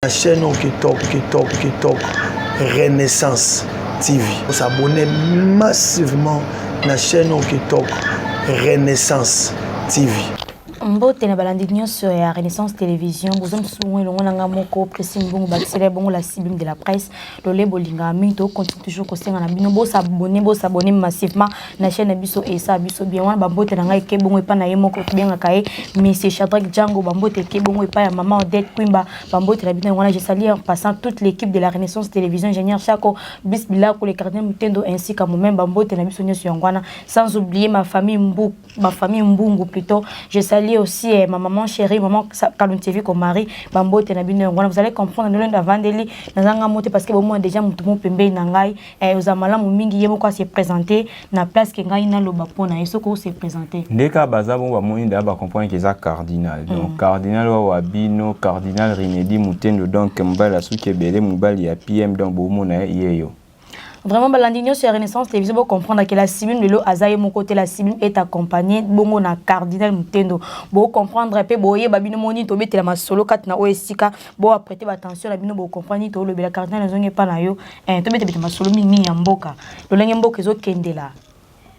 La chaîne Kitoko Renaissance TV. Vous s'abonnez massivement à la chaîne Kitoko Renaissance TV. Mbote na balandi sur la Renaissance Télévision, vous avez souvent le nanga moko pressing bon baxere bon la cible de la presse, le lebo linga minto continue toujours ko senga na bino bo s'abonner massivement na chaîne biso et ça biso bien wana bambote na ngai ke bon epa na yemo ko bien kae monsieur Shadrack Django bambote ke bon epa ya maman Odette Kwimba bambote na bino wana je salue en passant toute l'équipe de la Renaissance Télévision, ingénieur Chako Bisbila pour les cardinaux Mutendo ainsi qu'à moi-même bambote na biso nyonso yangwana, sans oublier ma famille Mbungu plutôt. Je salue aussi ma maman chérie, maman Kaluntevi comme mari, bambote na bino ngwana. Vous allez comprendre le d'avandeli nazanga mote parce que bon moi déjà mutumo pembe na ngai uzamala mingi yemo kwa se présenter na place que ngai na loba pona eso ko se présenter. Ndeka bazabo ba moyi ndaba comprendre que ça cardinal. Donc cardinal wa bino cardinal Rinedi Mutendo donc mbala sukebele mbali ya PM donc bomo na yeyo. Vraiment, balandinho sur Renaissance Télévision pour comprendre que la Simine Lelo Azaye mon côté la Simine est accompagnée bongo na cardinal Mutendo. Pour comprendre un peu boye babino moni to bete la masolo kat na OSika bo prêter attention la bino bo comprendre to le la cardinal zonge pa na yo to bete masolo mingi ya mboka. Lo lenge mboka zo kendela.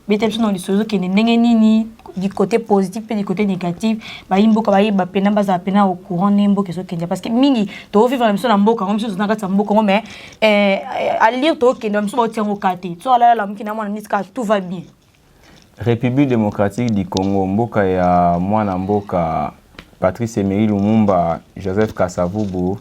Bete biso no lisozo kende ndenge nini du côté positif et du côté négatif ba imboka ba yeba pena baza pena au courant nemboka zo kende parce que mingi to vivre la mission na mboka comme chose na kata mboka mais à lire to kende la mission ba tiango kate to ala la mkina mwana niska tout va bien. République démocratique du Congo mboka ya mwana mboka Patrice Emery Lumumba Joseph Kasavubu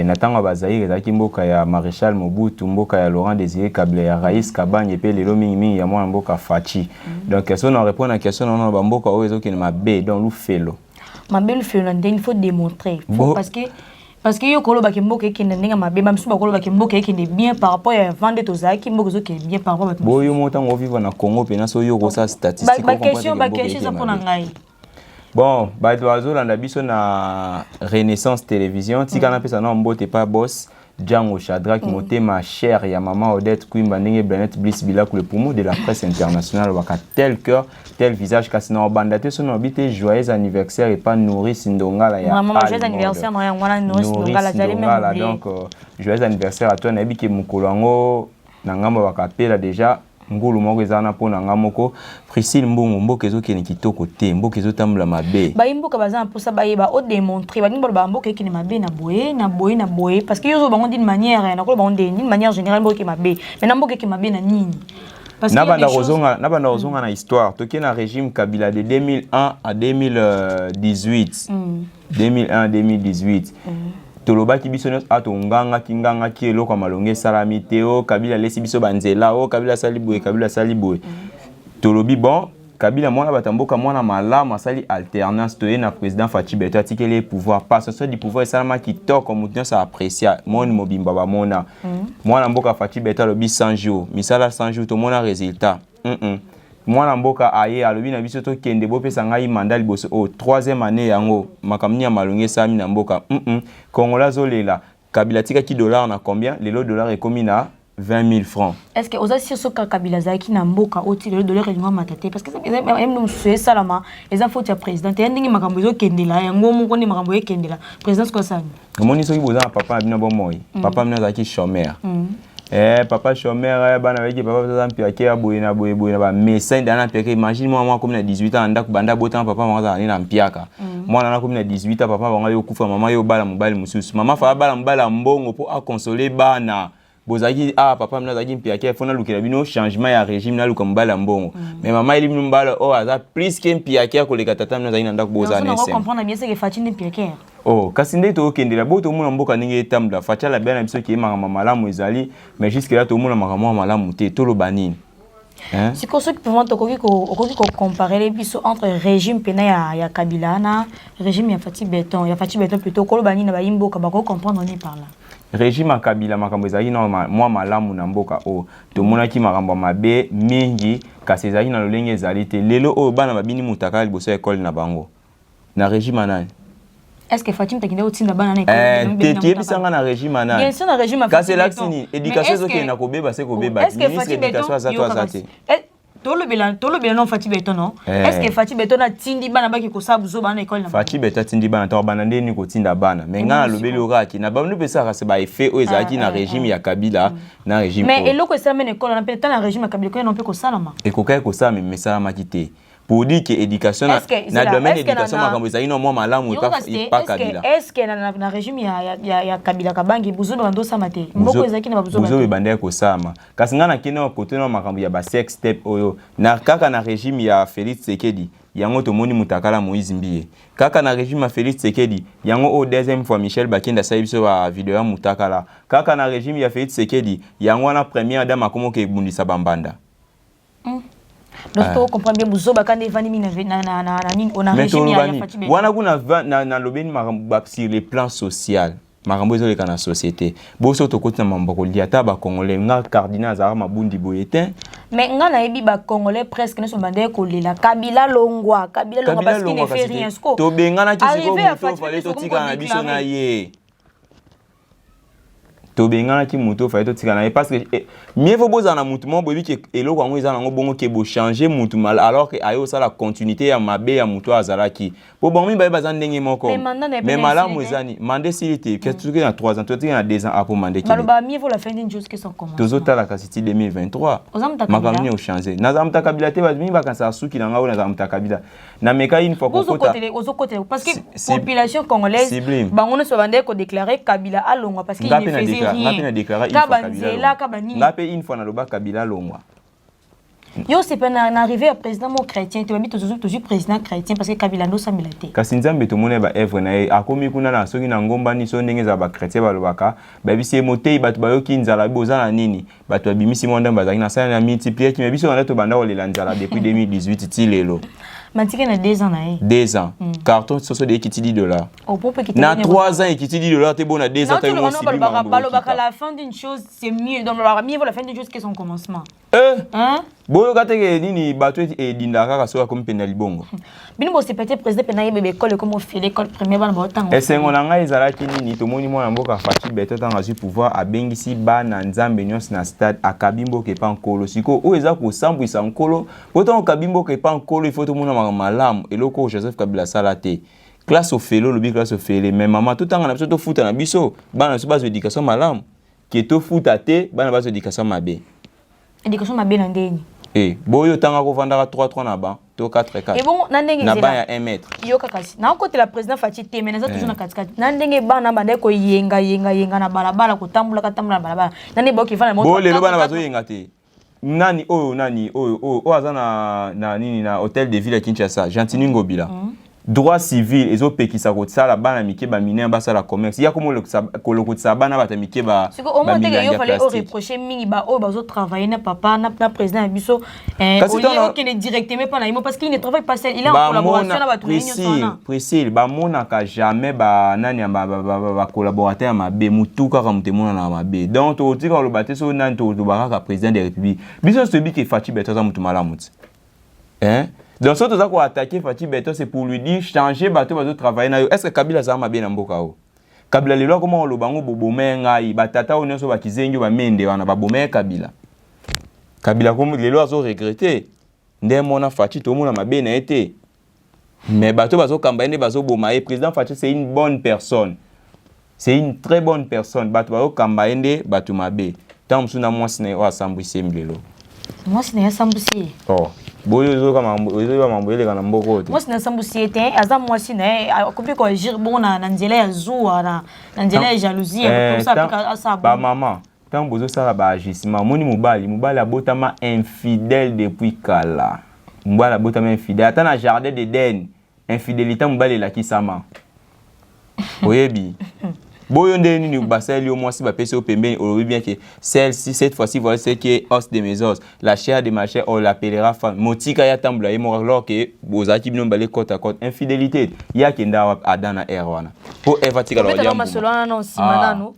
natanga bazaire ezaki mboka ya Maréchal Mobutu mboka ya Laurent Désiré Kabila ya Raïs Kabanye pe lelo mingi ya mwana mboka Fachi. Donc question on répond à la question on ba mboka o ezo kina mabe donc lu felo. Mabe lu felo il faut démontrer parce que yo kolo ba kimboka ekende ndenge mabe ba msuba kolo ba kimboka ekende bien par rapport à vendre to zaki mboka zo ke bien par rapport à boyo motango vivre na Congo pe na so yo ko sa statistique ba question ça pour ngai. Bon, badoazo landa biso na Renaissance Télévision, tika na pesa na mbote pa boss Django Shadrack Motema cher ya maman Odette Kwimba ndenge Blanet Bliss bila le poumon de la presse internationale waka tel cœur, tel visage kasina bandate son habité joyeux anniversaire et pas nourri Sindongala ya. Maman joyeux anniversaire na ngwana nourri Sindongala zali même. Donc joyeux anniversaire à toi na bi ke mukolongo na ngamba waka pela déjà ngulu moko ezana pona ngamoko Priscille Mbungu mboka ezokene kitoko te mboka ezotambula mabe ba imboka bazana posa ba yeba o démontrer ba ngimbo ba mboka ekene mabe na boye parce que yozo bango d'une manière na ko bango d'une manière générale mboka mabe mais na mboka ekene mabe na nini parce que na banda rozonga na histoire toke na régime Kabila de 2001 à 2018 2001-2018 toloba ki biso ato nganga ki eloko malonge salami teo Kabila lesi biso banzela o Kabila sali boye tolobi bon Kabila mwana batamboka mwana malamu asali alternance toye na président Fachi Beto atikele pouvoir parce que du pouvoir salama kitoko mutu sa apprécier mon mobimba ba mona mwana mboka Fachi Beto lobi 100 jours misala 100 jours to mona résultat mwana mboka aye alobi na biso to kende bo pesa ngai mandat liboso o 3e année yango makamni ya malonge sami na mboka Kongola zolela Kabila tika ki dollar na combien le dollar est commis na 20 000 francs. Est-ce que oza sur ce Kabila zaki na mboka oti le dollar est matate parce que même nous c'est salama les infos ya président et ndingi makambo zo kendela yango moko ni makambo ekendela président ko sani moni soki boza papa bina bo moyi papa bina zaki chômeur papa chômeur bana weki papa zampi akia boye na ba médecin dana peke imagine moi comme na 18 ans ndako banda botan papa mwa na mpiaka mwana na comme na 18 ans papa banga yo kufa mama yo bala mobali mususu mama fa bala mbala mbongo po a consoler bana bozaki papa mna zaki mpiaka fona lukela bino changement ya régime na luka mbala mbongo mais mama ili mbala aza plus que mpiaka ko leka tata mna zaki na ndako bozana nse on comprendre bien c'est que Fachi mpiaka kasi nde to kendela boto mona mboka ninge etambla Fachi la bien na biso ki mama malamu ezali mais jusque là to mona mama malamu te to lo banini si ko soki pouvant to ko comparer les biso entre régime pena ya Kabila na régime ya Fachi Beton plutôt ko lo banini na ba imboka ba ko comprendre ni par là régime à Kabila makambo ezali normal moi malamu na mboka to mona ki makambo mabe mingi kasi ezali na lolenge ezali te lelo bana babini mutaka liboso école na bango na régime anani. Est-ce que Fatim takinde otinda bana na école te bisanga na régime anani bien sûr na régime kasi laxini éducation zoke na kobeba se kobeba est-ce que Fatim Beton tolobela non Fati Beton non est-ce que Fati Beton a tindi bana baki ko sa buzo bana école na Fati Beton tindi bana to bana ndeni ko tinda bana mais nga lobeli oraki na ba nous pesa ka se ba effet o ezaki na régime ya Kabila na régime mais eloko ça men école na peut-être na régime ya Kabila ko non peut ko salama et ko kai ko sa mais ça ma quitté pour dire que éducation na domaine éducation makambo ezali no moi malamu pas Kabila est-ce que na régime ya Kabila kabangi buzo bando sama te mboko ezaki na buzo buzo bande ko sama kasi nga na kino côté no makambo ya ba sex step oyo na kaka na régime ya Félix Tshisekedi yango tomoni mutakala Moïse Mbie kaka na régime ya Félix Tshisekedi yango au deuxième fois Michel Bakenda sayibiso ba vidéo ya mutakala kaka na régime ya Félix Tshisekedi yango na première dame akomo ke bundisa bambanda donc tu comprends bien buzo bakande vani mina na on a régime ya Fati Beton wana kuna na lobeni makambo sur les plans social makambo ezo leka na société boso to kotina mamboko liata ba congolais nga cardinal za mabundi boyetin mais nga na yebi ba congolais presque ne so bande ko lela Kabila longwa parce qu'il ne fait rien sko to bengana ki siko to fallait to tika na biso na ye to bengana ki muto fallait to tika na ye parce que mieux vaut boza na mutu mo bobi ke eloko ngo ezana ngo bongo ke bo changer mutu mal alors que ayo ça la continuité ya mabe ya mutu azalaki bo bon mi ba bazan ndenge moko mais malamu ezani mandé silité que tu na 3 ans tu tika na 2 ans après mandé ki ba mieux vaut la fin d'une chose que son commencement tozota la kasiti 2023 makamni o changer na zamta Kabila te ba mi ba kansa suki na ngao na zamta Kabila na meka une fois kokota parce que population congolaise bango ne so bande ko déclarer Kabila alongwa parce qu'il ne faisait ngapena déclarer une fois na loba Kabila longwa yo c'est pas arrivé à président mo chrétien tu habites toujours président chrétien parce que Kabila ndo samilate kasi nzambe to mona ba œuvre na ye akomi kuna na soki na ngomba ni so ndenge za ba chrétien ba lobaka ba bisi motei batu ba yoki nzala boza na nini batu abimisi monda bazaki na sala na multiplier ki biso na to banda olela nzala depuis 2018 ti lelo Mantika na 2 ans na ye 2 ans carton soso de kitidi $. Na 3 ans et kitidi $, te bon na 2 ans ta mo sibi balobaka la fin d'une chose c'est mieux donc mieux vaut la fin d'une chose que son commencement boyo kateke nini bato edinda kaka soka comme pena libongo bino bo c'est peut-être président pena yebe école comme fait l'école première bana ba tango esengo na ngai ezalaki nini tomoni mwana mboka Fati Beton tanga zu pouvoir abengisi bana nzambe nyonso na stade akabimbo ke pa nkolo siko o eza ko sambwisa nkolo poto akabimbo ke pa nkolo il faut to mona malamu eloko Joseph Kabila salate classe au felo lobi classe au fele mais maman tout tanga na biso to futa na biso bana so bazo éducation malamu ke to futa te bana bazo éducation mabe éducation mabe na ndeni boyo tanga ko vandaka 3 na ba to 4 et bon na ndenge na ba ya 1 mètre yo kakasi na côté la président Fati te mais na toujours na katikati na ndenge bana bande ko yenga na balabala ko tambula na balabala na ndenge boki vana moto bo lelo bana bazo yenga te nani oyo azana nini na hôtel de ville à Kinshasa Gentini Ngobila droit civil ezopekisa kotsala bana mike ba miner basala commerce ya komo kolokotsa bana bata mike ba au moins yo fallait reprocher mingi ba o bazo travailler na papa na président biso au qui est directement pas na imo parce qu'il ne travaille pas seul il est en collaboration na batu nyonso précis ba mona ka jamais ba nani ba collaborateur ma be mutuka ka mutemona na mabe donc to tika lo baté so nani to baraka président de la république biso se bi ke Fati Beton za mutu malamu donc si tu as attaqué Fati Beton c'est pour lui dire changer bateau bazo travailler na yo est-ce que Kabila za mabe na mboka o Kabila lelo comment on lo bango bobome ngai batata o nyonso bakizengi ba mende wana ba bomé Kabila comme lelo azo regretter ndé mona Fati to mona mabe na été mais bateau bazo kambaine bazo boma et président Fati c'est une bonne personne c'est une très bonne personne bateau bazo kambaine bateau mabe tant msuna moi sine o asambwisi lelo moi sine asambwisi boyo kama mambo ile kana mboko te moi sina sambusi te aza moi sina akopi ko agir bon na nzela ya zuwa na nzela ya jalousie comme ça pika asa ba maman tant bozo sala ba agissement moni mobali abotama infidèle depuis kala mobali abotama infidèle ata na jardin d'Éden infidélité mobali la kisama oyebi boyo ndeni ni basali au moins si ba pese au pembeni on bien que celle-ci cette fois-ci voilà ce qui est os de mes os la chair de ma chair on l'appellera femme motika ya tambula et mort alors que bozaki bino balé côte à côte infidélité ya kenda adana erwana pour evatika lo ya masolana non simanano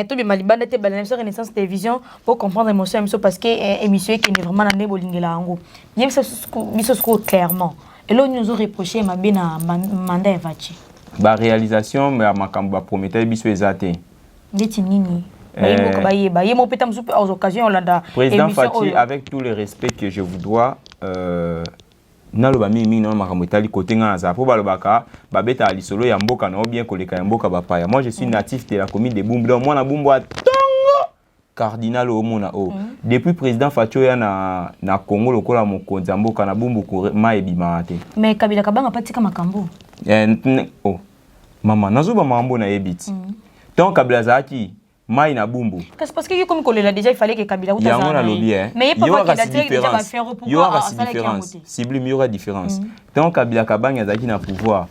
to bi malibanda te balana sur Renaissance télévision pour comprendre émotion parce que émission qui est vraiment na ne bolingela ngo yem ça biso clairement et là nous ont reproché ma bena mandat evachi ba réalisation mais makambo ba prometteur biso ezate ndeti nini ba yemo peta msupe aux occasions landa président Fati avec tout le respect que je vous dois naloba mingi na makambo etali côté nga za po balobaka babeta lisolo ya mboka na bien koleka ya mboka bapaya. Moi je suis natif de la commune de Bumbu. Donc moi na Bumbu atongo cardinal o mona o. Depuis président Facho ya na Congo lokola mokonzi ya mboka na Bumbu ko ma ebima te. Mais Kabila Kabanga patika makambo. Oh mama nazoba mambo na ebiti. Donc Kabila zaki mai na Bumbu. Parce que comme Kolela déjà il fallait que Kabila il y a un lobby hein. Mais il y aura différence. Sublime, il y aura différence. Tant Kabila Kabanga zaki na pouvoir.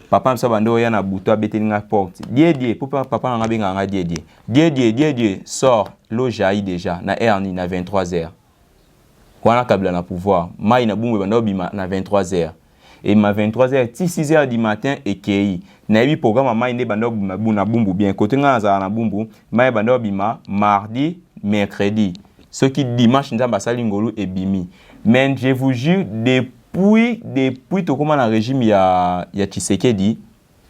Papa msa bando ya na buto abetelinga porte. Die papa nga benga nga die sort l'eau jaillit déjà na erni na 23h. Wana Kabila na pouvoir. Mai na Bumbu bando bima na 23h. Et ma 23h, 6h du matin et kei. Na yebi programme mai ne bando na Bumbu bien côté nga za na Bumbu, mai bando bima mardi, mercredi. Ce qui dimanche nzamba sali ngolu et bimi. Mais je vous jure depuis to koma na régime ya Tshisekedi,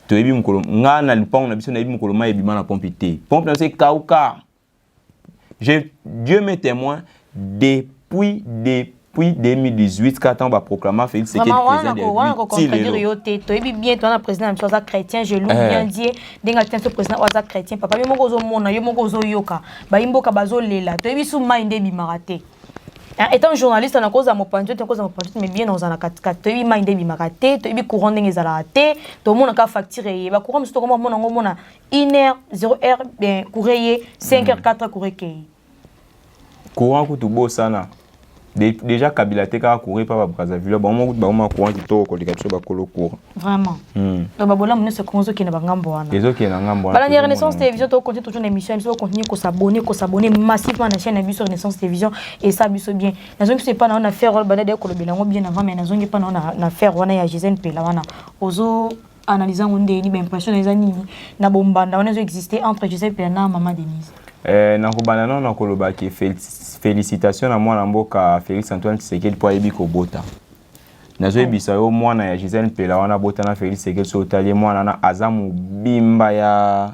to yebi mukolo nga na lipang na biso na yebi mukolo mai bima na pompe te. Pompe na se kauka. Dieu m'est témoin depuis 2018 quand on va proclamer Félix Tshisekedi président de la président chrétien je loue bien Dieu denga tento président waza chrétien papa yo moko zo mona yo moko zo yoka ba imboka bazo lela to bisu mainde bi marate. Étant journaliste, on a cause à mon point de vue, mais bien dans un 4 to bi mainde bi marate, to bi courant denga zala te, to mona ka facturer ba courant sto comme mona 1h 0h bien courrier 5h 4h courrier. Courant ku to bo sana. Déjà Kabila te ka courir pa ba Brazzaville ba mo ba ma courant kitoko ko likatso ba kolo courant vraiment donc ba bola mne se konzo ki na bangambo wana les autres qui na ngambo wana bala ni Renaissance Télévision to continue toujours l'émission il faut continuer ko s'abonner massivement na chaîne Biso Renaissance Télévision et ça biso bien nazongi c'est pas na on a faire bala de ko lobela ngo bien avant mais nazongi pas na faire wana ya Gisèle Pela wana ozo analyser ngonde ni ba impression na nini na bombanda wana zo exister entre Gisèle Pela na Maman Denise na kobana na koloba ki félicitations à moi mboka Félix Antoine Tshisekedi pour yebi ko bota nazo yebisa yo mwana ya Gisèle Pela wana bota na Félix Tshisekedi so tali mwana na azamu bimba ya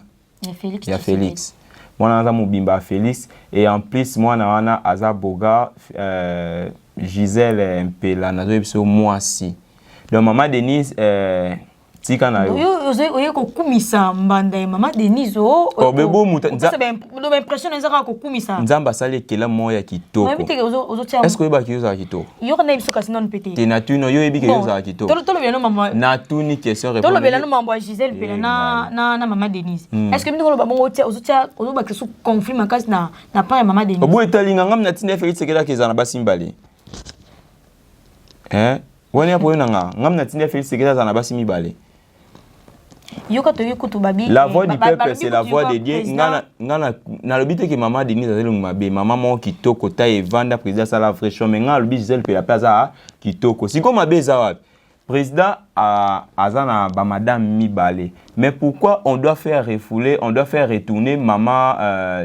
Félix mwana azamu bimba Félix et en plus mwana wana azaboga Gisèle Pela nazo yebisa yo mwasi donc Maman Denise tika na yo oyo ko kumisa mbanda ya Maman Denise o bebo muta ça be impression ezaka ko kumisa nzamba sale kela moya kitoko est-ce que ba kiyoza kitoko yo kana biso kasi non pété te natuno yo ebi kiyoza kitoko to lo no maman natuni question répondre to lo bela no mambo Gisèle Pela na Maman Denise est-ce que mimi ko ba bongo ozo ba kesu conflit makasi na pa ya Maman Denise obo etalinga ngam na tinde Félix Tshisekedi kezana basimbali wani apo yona ngam na tinde Félix Tshisekedi azana basimibale. La voix du peuple, c'est la voix de Dieu. Na lobite que Maman Denise a zelu mabe, maman mo kitoko ta evanda président sala fraîchement, mais nga lobi Gisèle Pela plaza kitoko. Si comme mabe za président a azana ba madame mibale. Mais pourquoi on doit faire refouler, on doit faire retourner Maman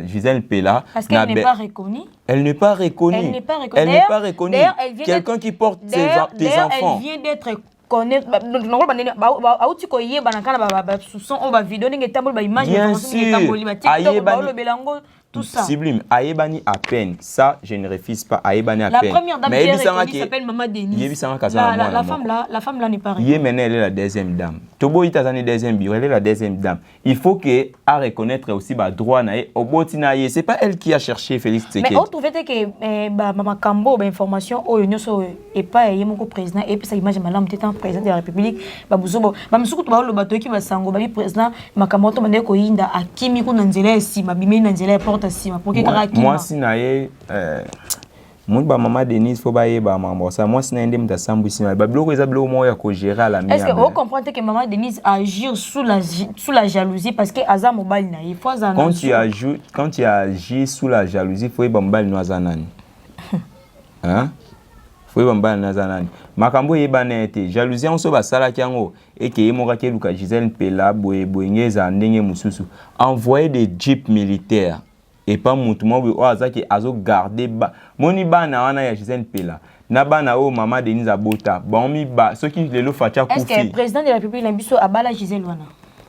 Gisèle Pela? Parce qu'elle n'est pas reconnue. Elle n'est pas reconnue. Elle n'est pas reconnue. Quelqu'un qui porte tes enfants. Elle vient d'être connaître non ba nene ba auti ko yeba na kana ba sousson on ba vidéo ninge tambol ba image information tambol ba TikTok ba lo belango tout ça sublime ayebani à peine ça je ne refuse pas ayebani à peine la première dame qui s'appelle Maman Denise la femme là n'est pas reconnue elle est la deuxième dame tobo itazani deuxième bureau elle est la deuxième dame il faut que à reconnaître aussi ba droit na obotina ye c'est pas elle qui a cherché Félix Tshisekedi mais on trouvait que ba Maman Kambo ba information oyo nyoso et pas yemoko président et puis ça image malam tétan président de la République babuzobo bamisuku to ba lo bato ki basango ba président makamoto mande ko yinda akimi kuna nzela esima bimeli na nzela porte sima pour que karaki moi sinaye mon ba Maman Denise faut ba yeba mambo ça moi sinaye ndem ta sambu sima ba bloko eza bloko mo ya ko gérer à la mienne. Est-ce que vous comprenez que Maman Denise agit sous la jalousie parce que aza mobile na il faut azana quand tu agis sous la jalousie faut yeba mobile no azanani hein faut yeba mobile no azanani makambo yeba nete jalousie on so ba sala kyango et que yemoka ke luka Gisèle Pela boyengeza ndenge mususu envoyer des jeeps militaires et pas mutumo o azaki azo garder ba moni bana wana ya Gisèle Pela na bana o Maman Denise abota ba mi ba ceux qui le facha kufi. Est-ce que le président de la République na biso abala Gisèle wana?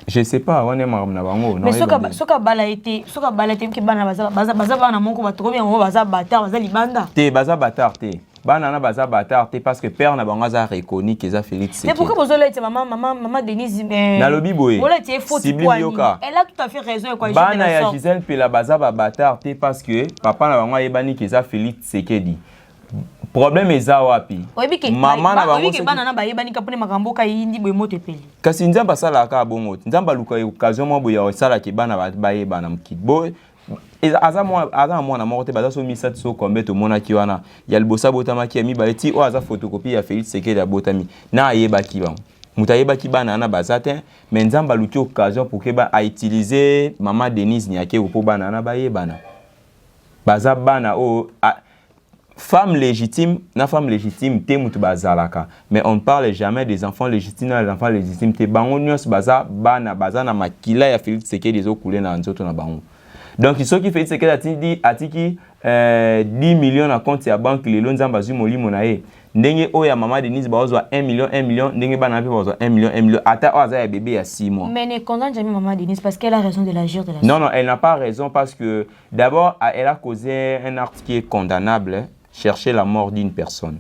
Je sais pas on est maram na bango. Mais soka bala été que bana baza bana moko ba trop bien on baza bâtard baza libanda. Te baza bâtard te. bana na baza bâtard parce que père na bango aza reconnu que ça Félix Tshisekedi. Mais pourquoi vous allez maman Denise na lobi boye. Siblim yoka. Elle a tout à fait raison quoi. Bana ya Gisèle Pela baza ba bâtard parce que papa na bango ayebani que ça Félix Tshisekedi. Problème eza wapi? Maman na bango ke bana na bayebani ka pone makambo ka yindi boye moto epeli. Kasi nzamba sala ka bongo. Nzamba luka occasion mo boye sala ke bana bayebana mkit. Boy aza mwana moko te baza so misat so kombe to mona ki wana ya libosa botama ki mi baleti o aza photocopie ya Félix Tshisekedi ya botami na ayeba ki ba muta ayeba ki bana na bazate mais nzamba luki occasion pour que ba a utiliser maman Denise Nyake pour bana na bayebana baza bana o femme légitime te mutu bazalaka mais on ne parle jamais des enfants légitimes les enfants légitimes te bango nyos baza bana baza na makila ya Félix Tshisekedi zo kule na nzoto na bango. Donc, ce qui fait c'est que atiki 10 millions à compte ya banque les loans ambazu molimo na e. Ndenge o ya maman Denise bazwa 1 million ndenge bana pe bazwa 1 million ata o aza ya bébé ya 6 mois. Mais ne condamne jamais maman Denise parce qu'elle a raison de l'agir de la Non, elle n'a pas raison parce que d'abord elle a causé un acte qui est condamnable, chercher la mort d'une personne.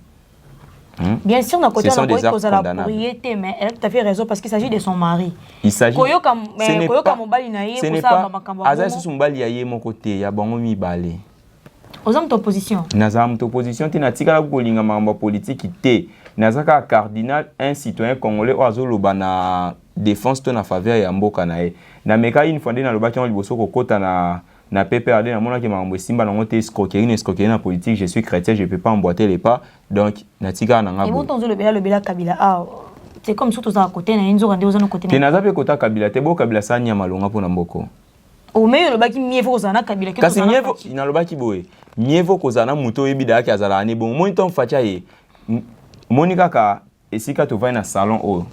Bien sûr, on a côté la propriété, mais elle a tout à fait raison parce qu'il s'agit de son mari. Il s'agit. Ce n'est pas. Aux hommes d'opposition. Nazam d'opposition, tu n'as tika la mamba politique té. Nazaka cardinal un citoyen congolais oazoloba na défense ton en faveur ya mboka na e. Na meka une fois na loba ki on liboso ko kota na PPRD na mona ke mambo simba na ngote escroquerie na politique, je suis chrétien, je peux pas emboîter les pas. Donc natika na ngabo. Et bon tonzo le bela Kabila c'est comme surtout ça à côté na nzo rande ozana côté. Te nazape kota Kabila te bo Kabila sanya malonga pona mboko. O meyo le baki mievo kozana Kabila ke kasi mievo ina lo baki boye. Mievo kozana muto ebida ki azala ani bon moi ton fatia ye. Monika ka esika to vai na salon o.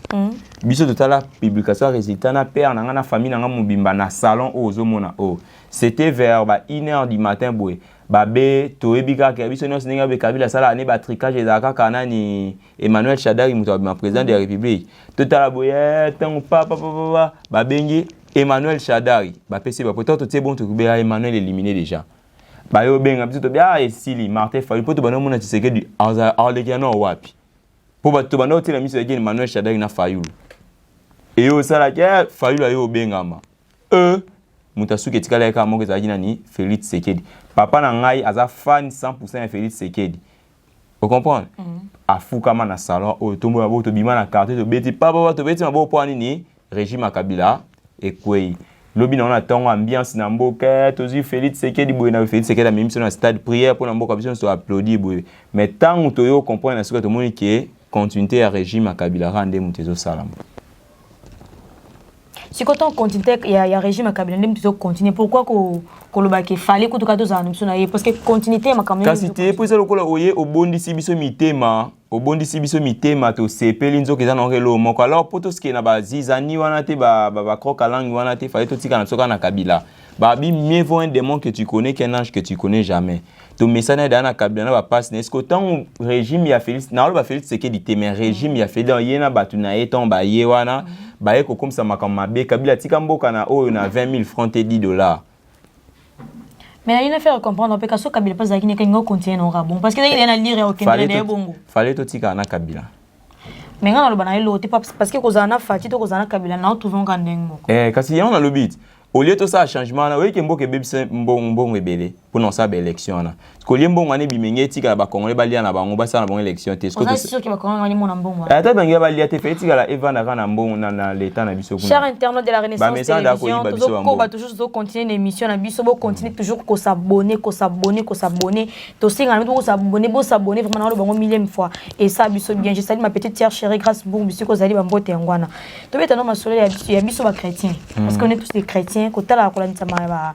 Biso totala publication résultat na père na famille na mobimba na salon o zomona o. C'était vers 1h du matin boy. Babe to ebika ka biso nyos ninga be Kabila sala ani ba tricage ezaka kana ni Emmanuel Shadari muto ba président de la République. Totala boye tant papa babengi Emmanuel Shadari ba pesi ba peut-être c'est bon to be Emmanuel éliminé déjà. Ba yo benga biso to bia esili Martin Fayulu poto bana mona Tshisekedi alegana wapi. Po ba to bana otela miso yake Emmanuel Shadari na Fayulu. Et yo sala ke Fayulu ayo bengama. Mutasuke tikala yaka moko za jina ni Félix Tshisekedi. Papa na ngai aza fan 100% ya Félix Tshisekedi. Vous comprenez? Afuka na salon o tombo ya boto bima na carte to beti papa to beti mabo po ni régime ya Kabila ekwei. Lobi na tongo ambiance na mboka tozi Félix Tshisekedi boye na Félix Tshisekedi même sur na stade prière pour na mboka biso so applaudir boye. Mais tant to yo comprendre na suka to moni ke continuité ya régime ya Kabila rande mutezo salama. Si quand on continue, il y a un régime à Kabila, on continue. Pourquoi qu'il fallait que tout ça parce que continuité ma quand même. Kasi te pour ça le kola oye au bondi sibiso mitema to sepeli nzo keza na ngelo moko alors poto ski na bazizani wana te ba kroka langue wana te fallait to tika na soka na Kabila. Babi mieux vaut un démon que tu connais qu'un ange que tu connais jamais. To mesana na Kabila na ba passe n'est-ce que tant régime ya Félix na ba Félix c'est que dit mais régime ya fait dans yena batuna eton ba yewana ba eko comme ça makama be Kabila tika mboka na oyo na 20 000 francs et $10. Mais il a fait comprendre que ce Kabila pas zakine kango continue no rabon parce que il y a lire aucun de bongo. Fallait to tika na Kabila. Mais ngana lo bana ilo te parce que kozana fati to kozana Kabila na trouver un ndengo. Kasi on a le but. Au lieu de ça changement na oui que mboke bebise mbongo rebelle pour non ça élection na. Ko lié mbongo ani bimenge tika ba congolais balia na bango ba ça na bon élection te. On est sûr que ba congolais ani mona mbongo. Ata bangi balia te fait tika la eva na mbongo na l'état na biso kuna. Cher internaute de la Renaissance télévision toujours ba toujours continuer l'émission na biso bo continuer toujours ko s'abonner to singa na ko s'abonner vraiment na lo bango millième fois et ça biso bien je salue ma petite sœur chérie grâce bon biso ko zali ba mbote ngwana. To beta no masolo ya biso ba chrétien parce qu'on est tous des chrétiens kotala ko la ntama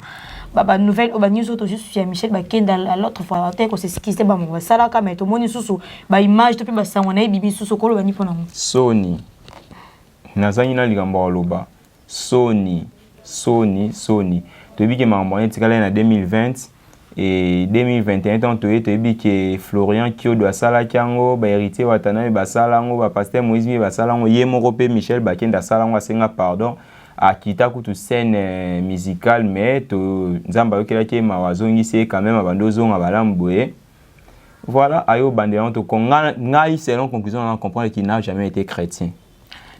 ba nouvelle ba news auto juste sur Michel Bakenda l'autre fois te ko c'est ce qui se ba mo sala ka mais to moni susu ba image to pe ba sangona bibi susu ko lo ba ni pona Sony nazangi na ligambo loba Sony to bi ke mambo etikala na 2020 et 2021 tant to bi ke Florian Kiodo asala kango ba héritier watana ba salango ba pasteur Moïse ba salango ye moko pe Michel Bakenda salango asenga pardon à kita kutu scène musicale mais to nzamba yokela ke mawazongi c'est quand même abandozo nga balamboye voilà, ayo bandéon to ngai selon conclusion on comprend qu'il n'a jamais été chrétien.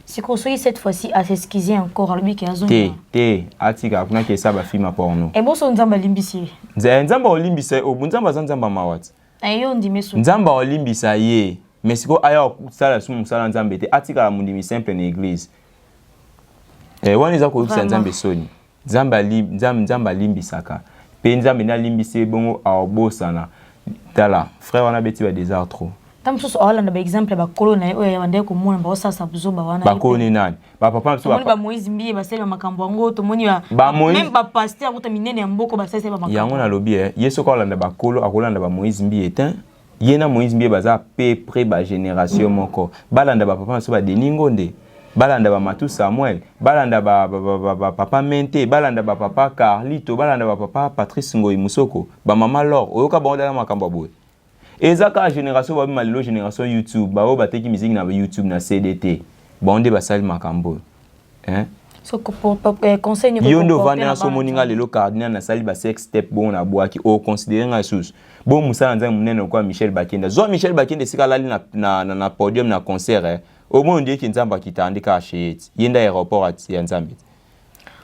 Si construit cette fois-ci à s'excuser encore lui qui a zone. Té, atika kuna ke ça ba film porno. Et bon son nzamba limbisi. Nzamba olimbisa o bunzamba nzamba mawat. Ayo ndime so. Nzamba olimbisa ye. Mais siko ayo sala sumu sala nzamba te atika la mundimi simple na église. Wani za ko ubisa nzamba soni. Nzamba limbisaka. Pe nzamba na limbise bongo a obosana. Tala, frère wana beti ba désert trop. Tam so ala na ba exemple ba kolona oyo yande ko mona ba sasa buzo ba wana. Ba koloni nani? Ba papa so ba Moïse mbiye ba sele makambo ngo to moni ba même ba pasteur ko minene mboko ba sese ba makambo. Yango na lobi yeso ko landa ba kolo akolanda ba Moïse mbiye ten. Yena Moïse mbiye baza pe près ba génération moko. Balanda ba papa so ba Deningonde. Balanda ba Matu Samuel, balanda ba papa Mente, balanda ba papa Carlito, balanda ba papa Patrice Ngoyi Musoko, ba mama Laure, oyoka bonda na makambo boy. Ezaka génération ba malilo génération YouTube, ba o bateki musique na YouTube na CDT. Bonde ba sali makambo. Hein? So conseil ni ko yondo vanda na so moninga lelo cardinal na sali ba sex step bon na boaki o considérer nga sous. Bon musala nzangu munene kwa Michel Bakenda. Zo Michel Bakenda sika lali na podium na concert. Au moins on dit qu'il nzamba kitandika acheti yenda aéroport ati ya nzambe.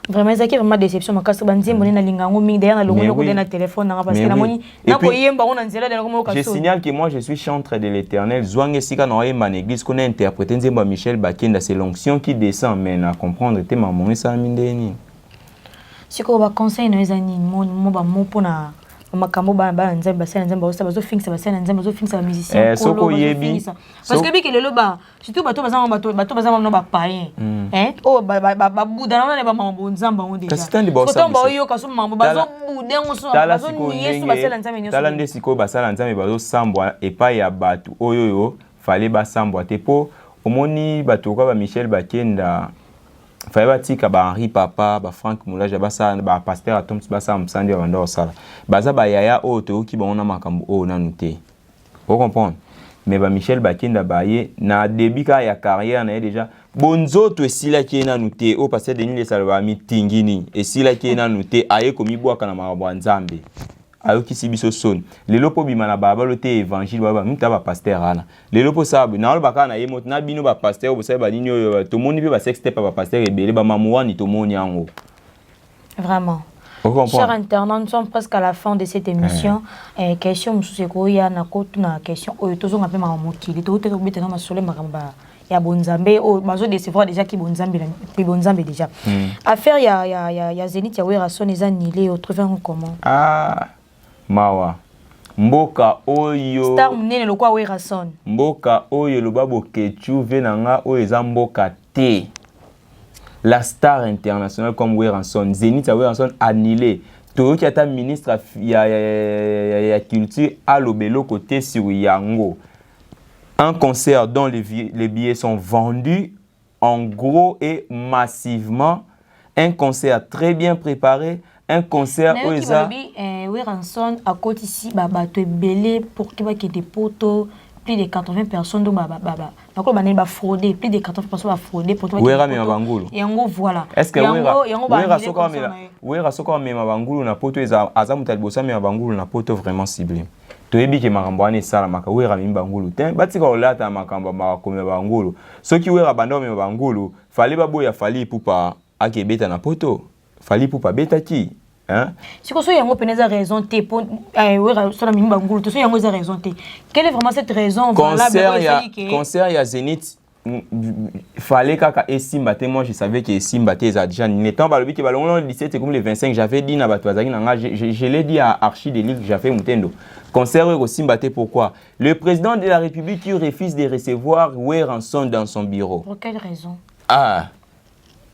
Vraiment ça qui vraiment déception makasi banzi mbone na lingango mingi derrière na longo ko na téléphone na parce que na moni na ko yemba on nzela de ko je signale que moi je suis chantre de l'Éternel zwange sika na yemba na église qu'on a interprété nzemba Michel Bakenda c'est l'onction qui descend mais na comprendre te maman ça mindeni. Siko ba conseil na ezani mo ba mo pona makambo ba nzemba sala nzemba osa bazo fixa ba sala nzemba bazo fixa ba musicien soko yebi parce que biki lelo ba surtout bato bazama no ba païen oh ba buda na ba mambo nzamba on déjà so ba yo ka so mambo bazo buda ngoso bazo yesu ba sala nzemba nyoso tala ndesiko ba sala nzemba bazo sambwa epa ya bato oyo fallait ba sambwa te po omoni bato kwa ba Michel Bakenda fallait batika ba Henri Papa ba Frank Moulaja ba sa ba pasteur Atoms ba sa msandi wa ndo sala baza ba yaya oto ki ba ona makambo o na nuté vous comprenez mais ba Michel Bakenda ba ye na début ka ya carrière na déjà bonzo to esila ki na nuté o pasteur Denis le salva mi tingini esila ki na nuté aye komi bwaka na makambo nzambe ayo kisi biso son lelo po bima na baba lote évangile baba muta ba pasteur ana lelo po sabu na baka na yemot na bino ba pasteur bo sabe ba nini oyo to moni pe ba sex step ba pasteur ebele ba mamouani to moni yango vraiment. Chers internautes, nous sommes presque à la fin de cette émission. Question musuko ya na ko tuna question oyo tozo ngape ma mokili to te obite na masole makamba ya bonzambe o bazo décevoir déjà ki bonzambe déjà. Affaire ya Zenith ya Wera son eza nilé trouver en comment. Mawa mboka oyo star munene lokwa Wera son mboka oyo lobabo kechu venanga oyo eza mboka te la star internationale comme Wera son Zenith ya Wera son annulé toyoki ata ministre ya culture à l'obelo côté sur yango un concert dont les billets sont vendus en gros et massivement un concert très bien préparé un concert où ils ont Weranson à côté ici bato belé pour qu'il va qu'il des poteaux plus de 80 personnes donc donc on va frauder plus de 80 personnes va frauder pour toi et en gros voilà est-ce que Wera soko mema bangulu na poto eza azamu talibosa mema bangulu na poto vraiment ciblé to yebi ke makambo ani sala maka Wera mema bangulu te batika olata makambo makome bangulu soki Wera bando mema bangulu fali baboya fali pupa akebeta na poto fali pupa beta ki hein si ko so yango peneza raison te pour Wera so na mema bangulu to so yango za raison te quelle est vraiment cette raison valable concert ya Zenith fallait kaka esimba te moi je savais que esimba te za déjà n'étant pas le but balongo le 17 et comme le 25 j'avais dit na bato bazaki nanga je l'ai dit à Archie de Ligue j'avais mutendo concert esimba te pourquoi le président de la République qui refuse de recevoir Weranson dans son bureau pour quelle raison